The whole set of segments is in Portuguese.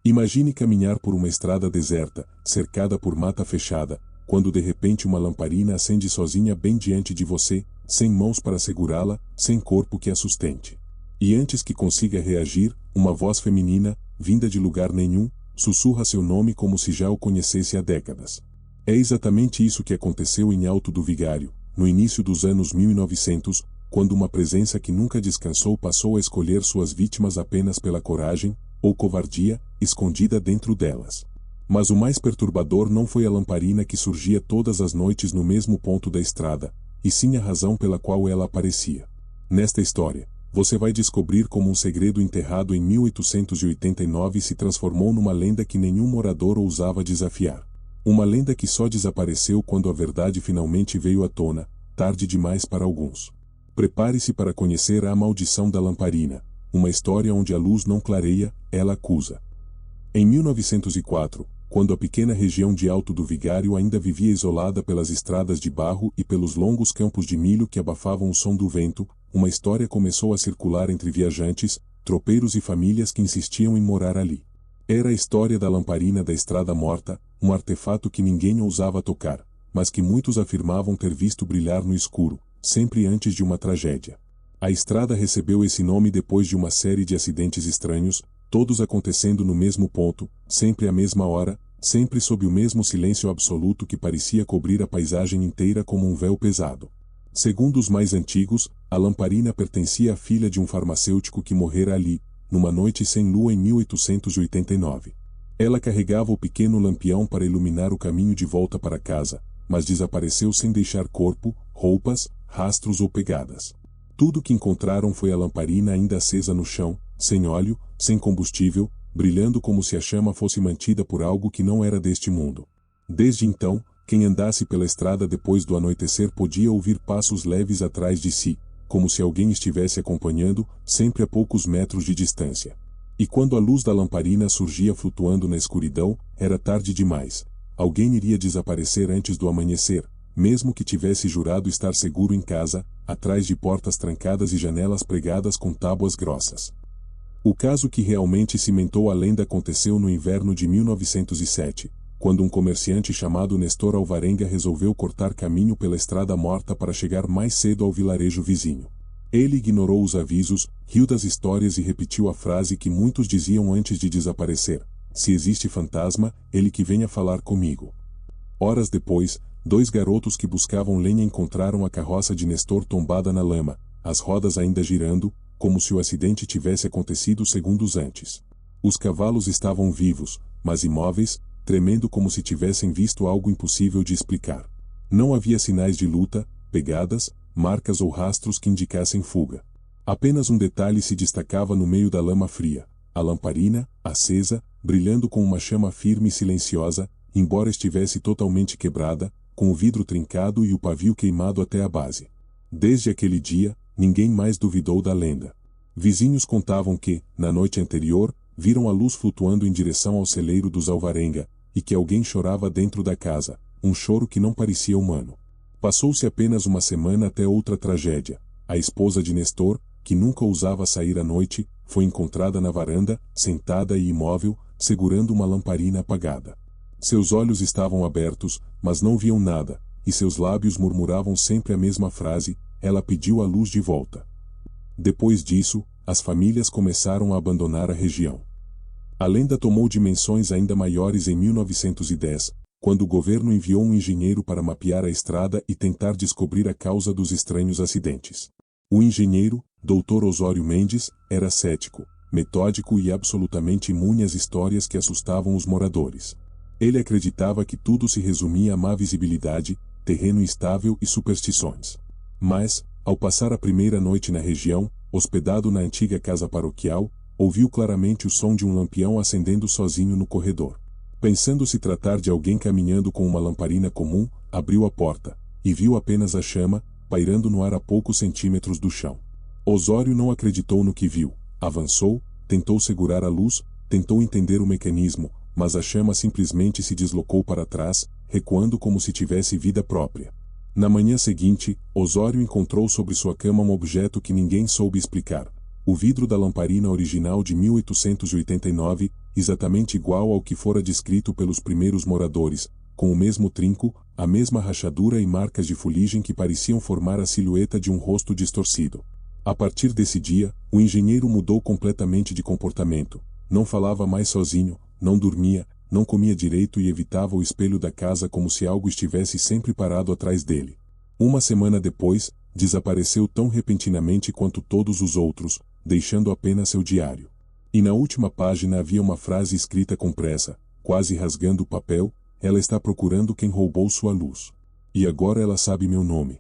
Imagine caminhar por uma estrada deserta, cercada por mata fechada, quando de repente uma lamparina acende sozinha bem diante de você, sem mãos para segurá-la, sem corpo que a sustente. E antes que consiga reagir, uma voz feminina, vinda de lugar nenhum, sussurra seu nome como se já o conhecesse há décadas. É exatamente isso que aconteceu em Alto do Vigário, no início dos anos 1900, quando uma presença que nunca descansou passou a escolher suas vítimas apenas pela coragem, ou covardia, escondida dentro delas. Mas o mais perturbador não foi a lamparina que surgia todas as noites no mesmo ponto da estrada, e sim a razão pela qual ela aparecia. Nesta história, você vai descobrir como um segredo enterrado em 1889 se transformou numa lenda que nenhum morador ousava desafiar. Uma lenda que só desapareceu quando a verdade finalmente veio à tona, tarde demais para alguns. Prepare-se para conhecer a maldição da lamparina, uma história onde a luz não clareia, ela acusa. Em 1904, quando a pequena região de Alto do Vigário ainda vivia isolada pelas estradas de barro e pelos longos campos de milho que abafavam o som do vento, uma história começou a circular entre viajantes, tropeiros e famílias que insistiam em morar ali. Era a história da lamparina da Estrada Morta, um artefato que ninguém ousava tocar, mas que muitos afirmavam ter visto brilhar no escuro, sempre antes de uma tragédia. A estrada recebeu esse nome depois de uma série de acidentes estranhos, todos acontecendo no mesmo ponto, sempre à mesma hora, sempre sob o mesmo silêncio absoluto que parecia cobrir a paisagem inteira como um véu pesado. Segundo os mais antigos, a lamparina pertencia à filha de um farmacêutico que morrera ali, numa noite sem lua em 1889. Ela carregava o pequeno lampião para iluminar o caminho de volta para casa, mas desapareceu sem deixar corpo, roupas, rastros ou pegadas. Tudo que encontraram foi a lamparina ainda acesa no chão, sem óleo, sem combustível, brilhando como se a chama fosse mantida por algo que não era deste mundo. Desde então, quem andasse pela estrada depois do anoitecer podia ouvir passos leves atrás de si, como se alguém estivesse acompanhando, sempre a poucos metros de distância. E quando a luz da lamparina surgia flutuando na escuridão, era tarde demais. Alguém iria desaparecer antes do amanhecer, mesmo que tivesse jurado estar seguro em casa, atrás de portas trancadas e janelas pregadas com tábuas grossas. O caso que realmente cimentou a lenda aconteceu no inverno de 1907, quando um comerciante chamado Nestor Alvarenga resolveu cortar caminho pela Estrada Morta para chegar mais cedo ao vilarejo vizinho. Ele ignorou os avisos, riu das histórias e repetiu a frase que muitos diziam antes de desaparecer: "Se existe fantasma, ele que venha falar comigo." Horas depois, dois garotos que buscavam lenha encontraram a carroça de Nestor tombada na lama, as rodas ainda girando, como se o acidente tivesse acontecido segundos antes. Os cavalos estavam vivos, mas imóveis, tremendo como se tivessem visto algo impossível de explicar. Não havia sinais de luta, pegadas, marcas ou rastros que indicassem fuga. Apenas um detalhe se destacava no meio da lama fria: a lamparina, acesa, brilhando com uma chama firme e silenciosa, embora estivesse totalmente quebrada, com o vidro trincado e o pavio queimado até a base. Desde aquele dia, ninguém mais duvidou da lenda. Vizinhos contavam que, na noite anterior, viram a luz flutuando em direção ao celeiro dos Alvarenga, e que alguém chorava dentro da casa, um choro que não parecia humano. Passou-se apenas uma semana até outra tragédia. A esposa de Nestor, que nunca ousava sair à noite, foi encontrada na varanda, sentada e imóvel, segurando uma lamparina apagada. Seus olhos estavam abertos, mas não viam nada, e seus lábios murmuravam sempre a mesma frase: "Ela pediu a luz de volta." Depois disso, as famílias começaram a abandonar a região. A lenda tomou dimensões ainda maiores em 1910, quando o governo enviou um engenheiro para mapear a estrada e tentar descobrir a causa dos estranhos acidentes. O engenheiro, Dr. Osório Mendes, era cético, metódico e absolutamente imune às histórias que assustavam os moradores. Ele acreditava que tudo se resumia a má visibilidade, terreno instável e superstições. Mas, ao passar a primeira noite na região, hospedado na antiga casa paroquial, ouviu claramente o som de um lampião acendendo sozinho no corredor. Pensando se tratar de alguém caminhando com uma lamparina comum, abriu a porta, e viu apenas a chama, pairando no ar a poucos centímetros do chão. Osório não acreditou no que viu, avançou, tentou segurar a luz, tentou entender o mecanismo, mas a chama simplesmente se deslocou para trás, recuando como se tivesse vida própria. Na manhã seguinte, Osório encontrou sobre sua cama um objeto que ninguém soube explicar: o vidro da lamparina original de 1889, exatamente igual ao que fora descrito pelos primeiros moradores, com o mesmo trinco, a mesma rachadura e marcas de fuligem que pareciam formar a silhueta de um rosto distorcido. A partir desse dia, o engenheiro mudou completamente de comportamento. Não falava mais sozinho, não dormia, não comia direito e evitava o espelho da casa como se algo estivesse sempre parado atrás dele. Uma semana depois, desapareceu tão repentinamente quanto todos os outros, deixando apenas seu diário. E na última página havia uma frase escrita com pressa, quase rasgando o papel: ela está procurando quem roubou sua luz. E agora ela sabe meu nome.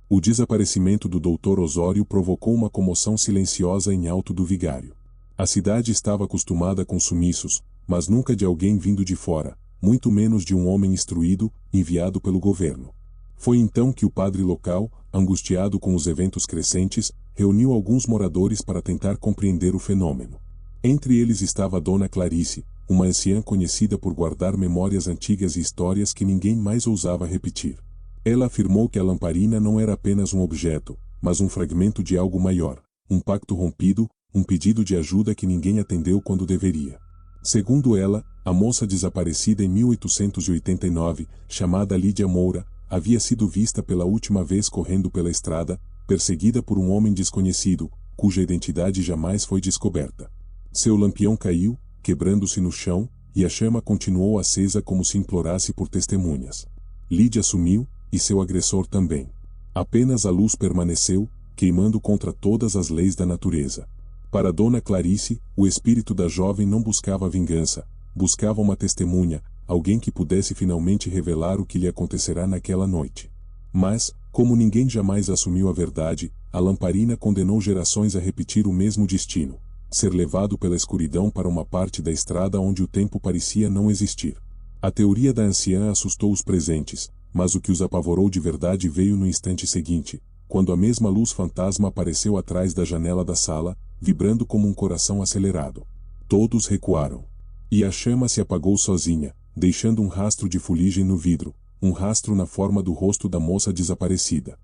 O desaparecimento do Dr. Osório provocou uma comoção silenciosa em Alto do Vigário. A cidade estava acostumada com sumiços, mas nunca de alguém vindo de fora, muito menos de um homem instruído, enviado pelo governo. Foi então que o padre local, angustiado com os eventos crescentes, reuniu alguns moradores para tentar compreender o fenômeno. Entre eles estava Dona Clarice, uma anciã conhecida por guardar memórias antigas e histórias que ninguém mais ousava repetir. Ela afirmou que a lamparina não era apenas um objeto, mas um fragmento de algo maior, um pacto rompido, um pedido de ajuda que ninguém atendeu quando deveria. Segundo ela, a moça desaparecida em 1889, chamada Lídia Moura, havia sido vista pela última vez correndo pela estrada, perseguida por um homem desconhecido, cuja identidade jamais foi descoberta. Seu lampião caiu, quebrando-se no chão, e a chama continuou acesa como se implorasse por testemunhas. Lídia sumiu, e seu agressor também. Apenas a luz permaneceu, queimando contra todas as leis da natureza. Para Dona Clarice, o espírito da jovem não buscava vingança, buscava uma testemunha, alguém que pudesse finalmente revelar o que lhe acontecerá naquela noite. Mas, como ninguém jamais assumiu a verdade, a lamparina condenou gerações a repetir o mesmo destino: ser levado pela escuridão para uma parte da estrada onde o tempo parecia não existir. A teoria da anciã assustou os presentes, mas o que os apavorou de verdade veio no instante seguinte, quando a mesma luz fantasma apareceu atrás da janela da sala, vibrando como um coração acelerado. Todos recuaram. E a chama se apagou sozinha, deixando um rastro de fuligem no vidro, um rastro na forma do rosto da moça desaparecida.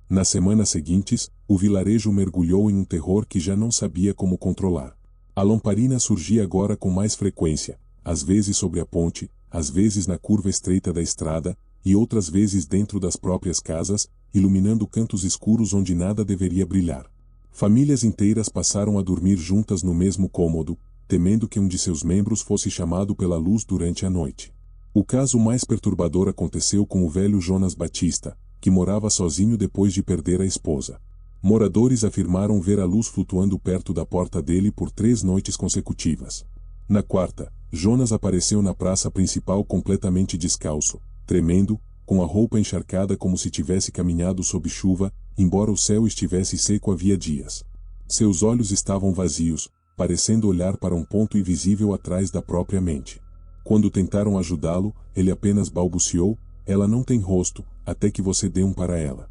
Nas semanas seguintes, o vilarejo mergulhou em um terror que já não sabia como controlar. A lamparina surgia agora com mais frequência, às vezes sobre a ponte, às vezes na curva estreita da estrada, e outras vezes dentro das próprias casas, iluminando cantos escuros onde nada deveria brilhar. Famílias inteiras passaram a dormir juntas no mesmo cômodo, temendo que um de seus membros fosse chamado pela luz durante a noite. O caso mais perturbador aconteceu com o velho Jonas Batista, que morava sozinho depois de perder a esposa. Moradores afirmaram ver a luz flutuando perto da porta dele por 3 noites consecutivas. Na quarta, Jonas apareceu na praça principal completamente descalço, tremendo, com a roupa encharcada como se tivesse caminhado sob chuva, embora o céu estivesse seco havia dias. Seus olhos estavam vazios, parecendo olhar para um ponto invisível atrás da própria mente. Quando tentaram ajudá-lo, ele apenas balbuciou: "Ela não tem rosto, até que você dê um para ela."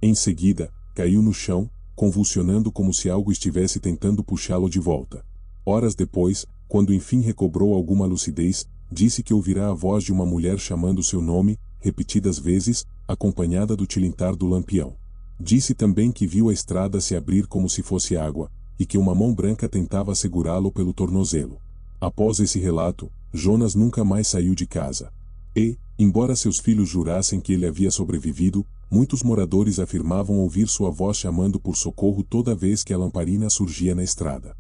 Em seguida, caiu no chão, convulsionando como se algo estivesse tentando puxá-lo de volta. Horas depois, quando enfim recobrou alguma lucidez, disse que ouvirá a voz de uma mulher chamando seu nome, repetidas vezes, acompanhada do tilintar do lampião. Disse também que viu a estrada se abrir como se fosse água, e que uma mão branca tentava segurá-lo pelo tornozelo. Após esse relato, Jonas nunca mais saiu de casa. E, embora seus filhos jurassem que ele havia sobrevivido, muitos moradores afirmavam ouvir sua voz chamando por socorro toda vez que a lamparina surgia na estrada.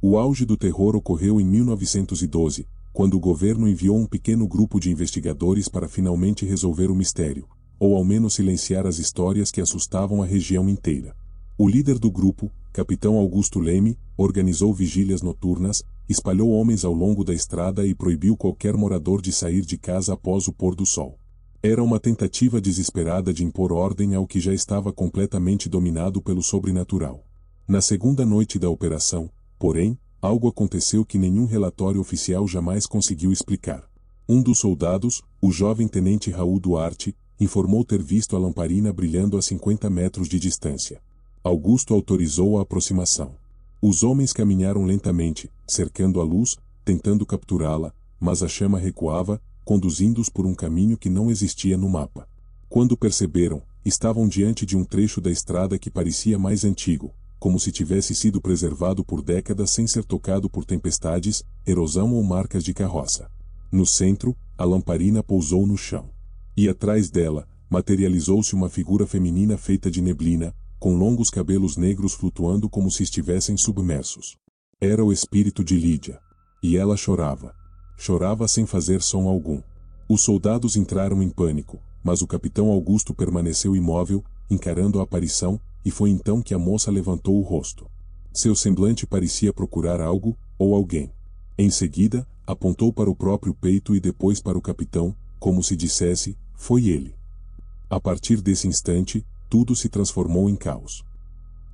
O auge do terror ocorreu em 1912, quando o governo enviou um pequeno grupo de investigadores para finalmente resolver o mistério, ou ao menos silenciar as histórias que assustavam a região inteira. O líder do grupo, Capitão Augusto Leme, organizou vigílias noturnas, espalhou homens ao longo da estrada e proibiu qualquer morador de sair de casa após o pôr do sol. Era uma tentativa desesperada de impor ordem ao que já estava completamente dominado pelo sobrenatural. Na segunda noite da operação, porém, algo aconteceu que nenhum relatório oficial jamais conseguiu explicar. Um dos soldados, o jovem tenente Raul Duarte, informou ter visto a lamparina brilhando a 50 metros de distância. Augusto autorizou a aproximação. Os homens caminharam lentamente, cercando a luz, tentando capturá-la, mas a chama recuava, conduzindo-os por um caminho que não existia no mapa. Quando perceberam, estavam diante de um trecho da estrada que parecia mais antigo, como se tivesse sido preservado por décadas sem ser tocado por tempestades, erosão ou marcas de carroça. No centro, a lamparina pousou no chão. E atrás dela, materializou-se uma figura feminina feita de neblina, com longos cabelos negros flutuando como se estivessem submersos. Era o espírito de Lídia. E ela chorava. Chorava sem fazer som algum. Os soldados entraram em pânico, mas o capitão Augusto permaneceu imóvel, encarando a aparição, e foi então que a moça levantou o rosto. Seu semblante parecia procurar algo, ou alguém. Em seguida, apontou para o próprio peito e depois para o capitão, como se dissesse, foi ele. A partir desse instante, tudo se transformou em caos.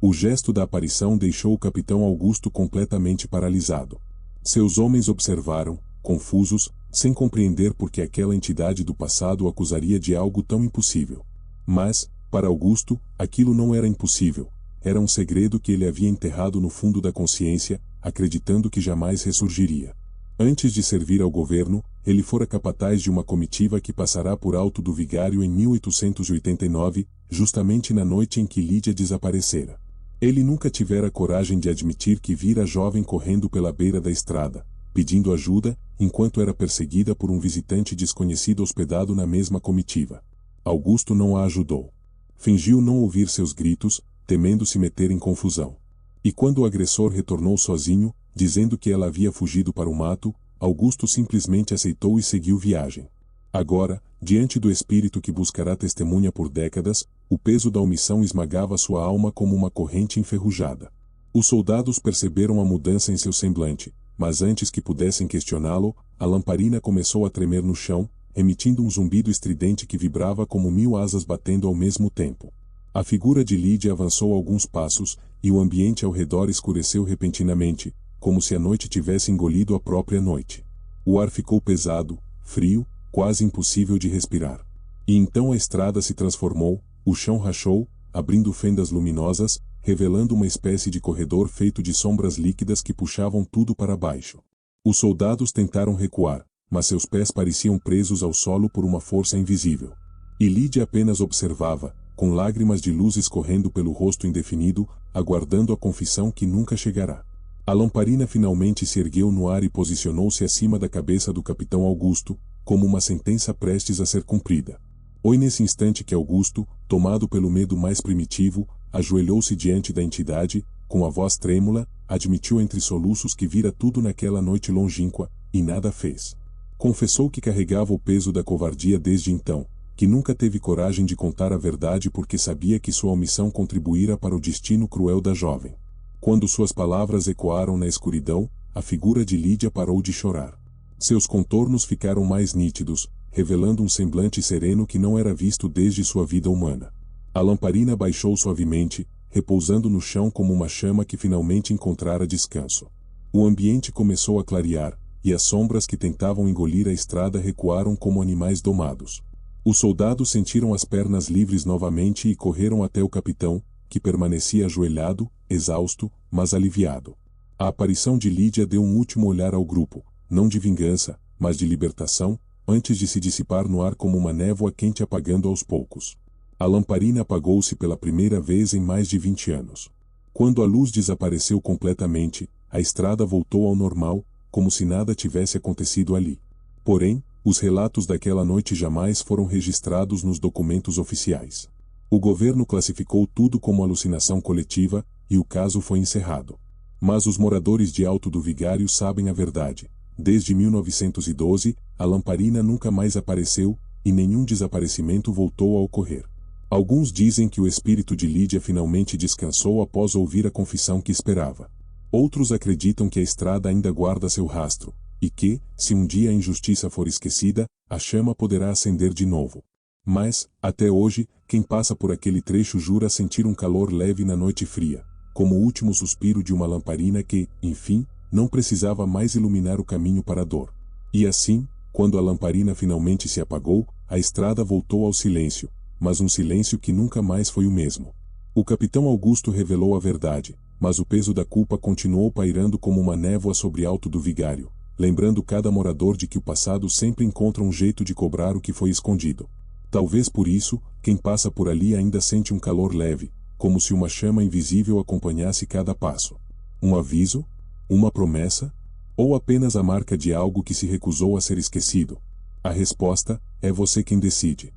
O gesto da aparição deixou o capitão Augusto completamente paralisado. Seus homens observaram, confusos, sem compreender por que aquela entidade do passado o acusaria de algo tão impossível. Mas, para Augusto, aquilo não era impossível. Era um segredo que ele havia enterrado no fundo da consciência, acreditando que jamais ressurgiria. Antes de servir ao governo, ele fora capataz de uma comitiva que passará por Alto do Vigário em 1889, justamente na noite em que Lídia desaparecera. Ele nunca tivera coragem de admitir que vira a jovem correndo pela beira da estrada, pedindo ajuda, enquanto era perseguida por um visitante desconhecido hospedado na mesma comitiva. Augusto não a ajudou. Fingiu não ouvir seus gritos, temendo se meter em confusão. E quando o agressor retornou sozinho, dizendo que ela havia fugido para o mato, Augusto simplesmente aceitou e seguiu viagem. Agora, diante do espírito que buscará testemunha por décadas, o peso da omissão esmagava sua alma como uma corrente enferrujada. Os soldados perceberam a mudança em seu semblante, mas antes que pudessem questioná-lo, a lamparina começou a tremer no chão, emitindo um zumbido estridente que vibrava como 1000 asas batendo ao mesmo tempo. A figura de Lídia avançou alguns passos, e o ambiente ao redor escureceu repentinamente, como se a noite tivesse engolido a própria noite. O ar ficou pesado, frio, quase impossível de respirar. E então a estrada se transformou, o chão rachou, abrindo fendas luminosas, revelando uma espécie de corredor feito de sombras líquidas que puxavam tudo para baixo. Os soldados tentaram recuar, mas seus pés pareciam presos ao solo por uma força invisível. E Lídia apenas observava, com lágrimas de luz escorrendo pelo rosto indefinido, aguardando a confissão que nunca chegará. A lamparina finalmente se ergueu no ar e posicionou-se acima da cabeça do capitão Augusto, como uma sentença prestes a ser cumprida. Foi nesse instante que Augusto, tomado pelo medo mais primitivo, ajoelhou-se diante da entidade, com a voz trêmula, admitiu entre soluços que vira tudo naquela noite longínqua, e nada fez. Confessou que carregava o peso da covardia desde então, que nunca teve coragem de contar a verdade porque sabia que sua omissão contribuíra para o destino cruel da jovem. Quando suas palavras ecoaram na escuridão, a figura de Lídia parou de chorar. Seus contornos ficaram mais nítidos, revelando um semblante sereno que não era visto desde sua vida humana. A lamparina baixou suavemente, repousando no chão como uma chama que finalmente encontrara descanso. O ambiente começou a clarear, e as sombras que tentavam engolir a estrada recuaram como animais domados. Os soldados sentiram as pernas livres novamente e correram até o capitão, que permanecia ajoelhado, exausto, mas aliviado. A aparição de Lídia deu um último olhar ao grupo, não de vingança, mas de libertação, antes de se dissipar no ar como uma névoa quente apagando aos poucos. A lamparina apagou-se pela primeira vez em mais de 20 anos. Quando a luz desapareceu completamente, a estrada voltou ao normal, como se nada tivesse acontecido ali. Porém, os relatos daquela noite jamais foram registrados nos documentos oficiais. O governo classificou tudo como alucinação coletiva, e o caso foi encerrado. Mas os moradores de Alto do Vigário sabem a verdade. Desde 1912, a lamparina nunca mais apareceu, e nenhum desaparecimento voltou a ocorrer. Alguns dizem que o espírito de Lídia finalmente descansou após ouvir a confissão que esperava. Outros acreditam que a estrada ainda guarda seu rastro, e que, se um dia a injustiça for esquecida, a chama poderá acender de novo. Mas, até hoje, quem passa por aquele trecho jura sentir um calor leve na noite fria, como o último suspiro de uma lamparina que, enfim, não precisava mais iluminar o caminho para a dor. E assim, quando a lamparina finalmente se apagou, a estrada voltou ao silêncio, mas um silêncio que nunca mais foi o mesmo. O capitão Augusto revelou a verdade, mas o peso da culpa continuou pairando como uma névoa sobre Alto do Vigário, lembrando cada morador de que o passado sempre encontra um jeito de cobrar o que foi escondido. Talvez por isso, quem passa por ali ainda sente um calor leve, como se uma chama invisível acompanhasse cada passo. Um aviso? Uma promessa? Ou apenas a marca de algo que se recusou a ser esquecido? A resposta é você quem decide.